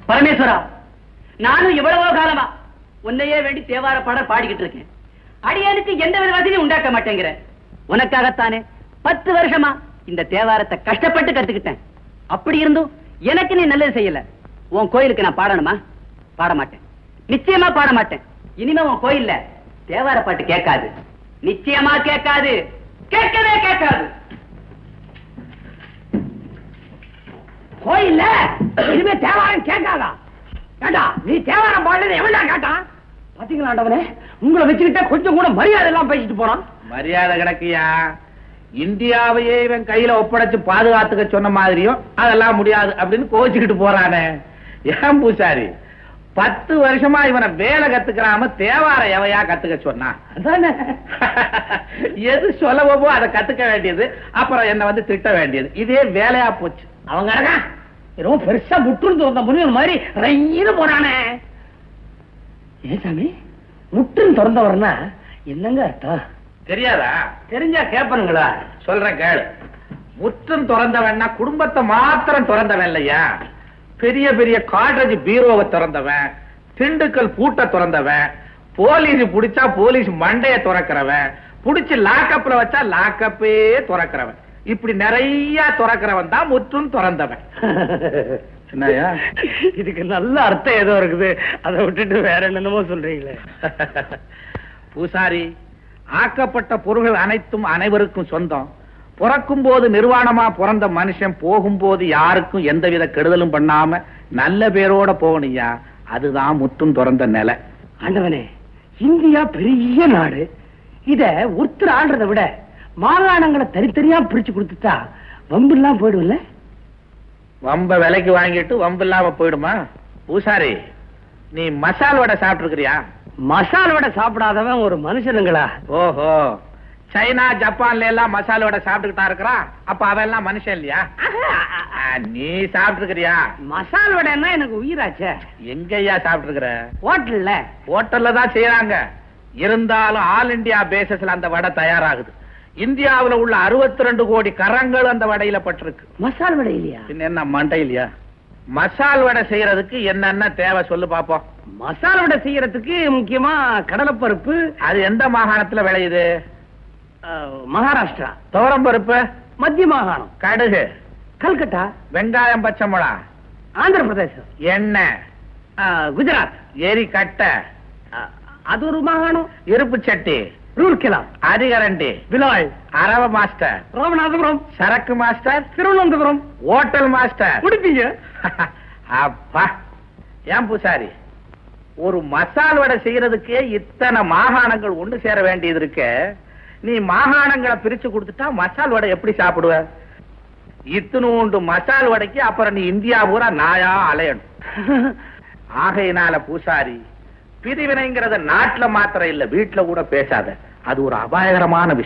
பரமேஸ்வரா, நானும் இவ்வளவோ காலமா உன்னையே வேண்டி தேவார பாடல் பாடிக்கிட்டு இருக்கேன். அடியானுக்கு எந்த வித வசதியும் உண்டாக்க மாட்டேங்கிற. உனக்காகத்தானே 10 வருஷமா இந்த தேவாரத்தை கஷ்டப்பட்டு கத்துக்கிட்டேன். அப்படி இருந்தும் எனக்கு நீ நல்லது செய்யல. உன் கோயிலுக்கு நான் பாடணுமா? பாட மாட்டேன், நிச்சயமா பாட மாட்டேன். இனிமே உன் கோயில்ல தேவார பாட்டு கேட்காது, நிச்சயமா கேட்காது, கேட்கவே கேட்காது. கோயில்ல இனிமே தேவாரம் கேட்காதா? கேட்டா நீ தேவாரம் பாடுறது எவன்டா கேட்டான்? பாத்தீங்களா ஆண்டவனே, உங்களை வச்சுக்கிட்ட கொஞ்சம் கூட மரியாதை எல்லாம் பேசிட்டு போறான். மரியாதை கிடக்கியா? இந்தியாவையே இவன் கையில ஒப்படைச்சு பாதுகாத்துக்க சொன்ன மாதிரியும் அதெல்லாம் முடியாது அப்படின்னு கோச்சுக்கிட்டு போறானே. ஏன் பூசாரி, 10 வருஷமா இவனை வேலை கத்துக்கிறாம தேவார எவையா கத்துக்க சொன்னான்? எது சொல்லவோ அதை கத்துக்க வேண்டியது, அப்புறம் என்ன வந்து திட்ட வேண்டியது, இதே வேலையா போச்சு. அவங்க ரொம்ப பெருசா முற்று வந்த முனிவன் மாதிரி ரயின்னு போனானே. ஏன் சாமி, முற்று திறந்தவர்னா என்னங்க அர்த்தம்? தெரியாதா? தெரிஞ்சா கேப்பனுங்களா? சொல்றேன் கேளு. முற்றும் திறந்தவன்னா குடும்பத்தை மாத்திரம் திறந்தவன் இல்லையா, பெரிய பெரிய காட்ரேஜ் பீரோவை திறந்தவன், திண்டுக்கல் பூட்டை திறந்தவன், போலீஸ் புடிச்சா போலீஸ் மண்டைய திறக்கிறவன், புடிச்சு லாக்கப்ல வச்சா லாக்கப்பே திறக்கிறவன், இப்படி நிறைய திறக்கிறவன் தான் முற்றும் திறந்தவன். என்னையா இதுக்கு நல்ல அர்த்தம் ஏதோ இருக்குது, அதை விட்டுட்டு வேற என்னமோ சொல்றீங்களே. பூசாரி, ஆக்கப்பட்ட பொருள்கள் அனைத்தும் அனைவருக்கும் சொந்தம். பிறக்கும் போது நிர்வாணமா பிறந்த மனுஷன் போகும்போது யாருக்கும் எந்தவித கெடுதலும் பண்ணாம நல்ல பேரோட போகணுயா, அதுதான் முற்றும் திறந்த நிலை. ஆண்டவனே, இந்தியா பெரிய நாடு. இத ஒருத்தர் ஆள்றதை விட மாகாணங்களை தனித்தனியா பிரிச்சு கொடுத்துட்டா வம்பு எல்லாம் போயிடும்ல. வம்ப விலைக்கு வாங்கிட்டு வம்பு இல்லாம போயிடுமா? பூசாரி, நீ மசால் வடை சாப்பிட்டு இருக்கிறியா? மசால் வடை சாப்பிடாதவன் ஒரு மனுஷனுங்களா? ஓஹோ, சைனா ஜப்பான்ல எல்லாம் மசால் வடை சாப்பிட்டுக்கிட்டா இருக்கிறான், அப்ப அவெல்லாம் மனுஷன் இல்லையா? நீ சாப்பிட்டு இருக்கிறியா? மசால் வடைன்னா எனக்கு உயிராச்சே. எங்கய்யா சாப்பிட்டு இருக்கிற? ஹோட்டல்ல. ஹோட்டல்ல தான் செய்யறாங்க, இருந்தாலும் ஆல் இந்தியா பேசஸ்ல அந்த வடை தயாராகுது. இந்தியாவுல உள்ள 62 கோடி கரங்கள் அந்த வடையில பட்டிருக்கு. மசால் வடை இல்லையா? என்ன மண்டை இல்லையா? மசால் வடை செய்யறதுக்கு என்னென்ன தேவை சொல்லு பாப்போம். மசால் வடை செய்யறதுக்கு முக்கியமா கடலைப்பருப்பு. அது எந்த மாகாணத்துல விளையுது? மகாராஷ்டிரா. துவரம் பருப்பு மத்திய மாகாணம். கடுகு கல்கட்டா. வெங்காயம் பச்சை மிளகா ஆந்திர பிரதேசம். எண்ணெய் குஜராத். எரி கட்டை அது ஒரு மாகாணம். இருப்பு சட்டி ரூர்கேலா. அரிகரண்டி விலாய். அரவ மாஸ்டர் ராமநாதபுரம். சரக்கு மாஸ்டர் திருவனந்தபுரம். ஹோட்டல் மாஸ்டர் உடுப்பீங்க. அப்பா, ஏன் பூசாரி, ஒரு மசால் வடை செய்யறதுக்கே இத்தனை மாகாணங்கள் ஒண்ணு சேர வேண்டியது இருக்கு. நீ மாகாணங்களை பிரிச்சு கொடுத்துட்டா மசால் வடை எப்படி சாப்பிடுவ? இத்தனூண்டு மசால் வடைக்கு அப்புறம் நீ இந்தியா பூரா நாயா அலையணும். ஆகையினால பூசாரி, பிரிவினைங்கிறத நாட்டுல மாத்திரம் இல்ல, வீட்டுல கூட பேசாத. அது ஒரு அபாயகரமான விஷயம்.